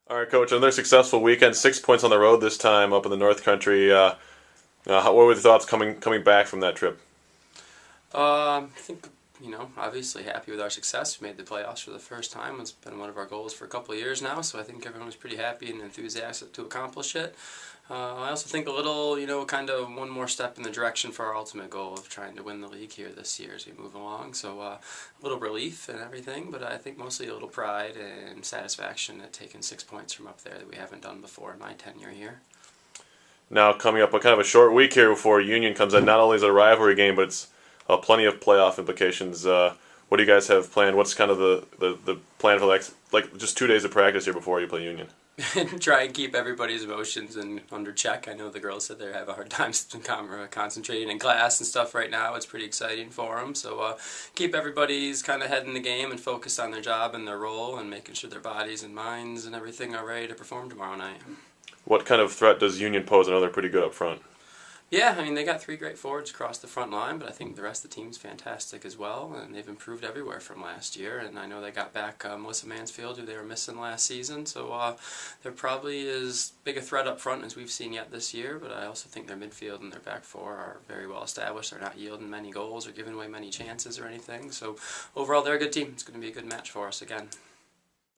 All right, Coach. Another successful weekend. 6 points on the road this time up in the North Country. What were the thoughts coming back from that trip? I think, obviously happy with our success. We made the playoffs for the first time. It's been one of our goals for a couple of years now, so I think everyone was pretty happy and enthusiastic to accomplish it. I also think a little, kind of one more step in the direction for our ultimate goal of trying to win the league here this year as we move along. So a little relief and everything, but I think mostly a little pride and satisfaction at taking 6 points from up there that we haven't done before in my tenure here. Now coming up, a kind of a short week here before Union comes in. Not only is it a rivalry game, but it's plenty of playoff implications. What do you guys have planned? What's kind of the plan for like just 2 days of practice here before you play Union? Try and keep everybody's emotions under check. I know the girls said they have a hard time concentrating in class and stuff right now. It's pretty exciting for them. So keep everybody's kind of head in the game and focus on their job and their role and making sure their bodies and minds and everything are ready to perform tomorrow night. What kind of threat does Union pose? I know they're pretty good up front. Yeah, I mean, they got three great forwards across the front line, but I think the rest of the team's fantastic as well, and they've improved everywhere from last year. And I know they got back Melissa Mansfield, who they were missing last season, so they're probably as big a threat up front as we've seen yet this year, but I also think their midfield and their back four are very well established. They're not yielding many goals or giving away many chances or anything, so overall they're a good team. It's going to be a good match for us again.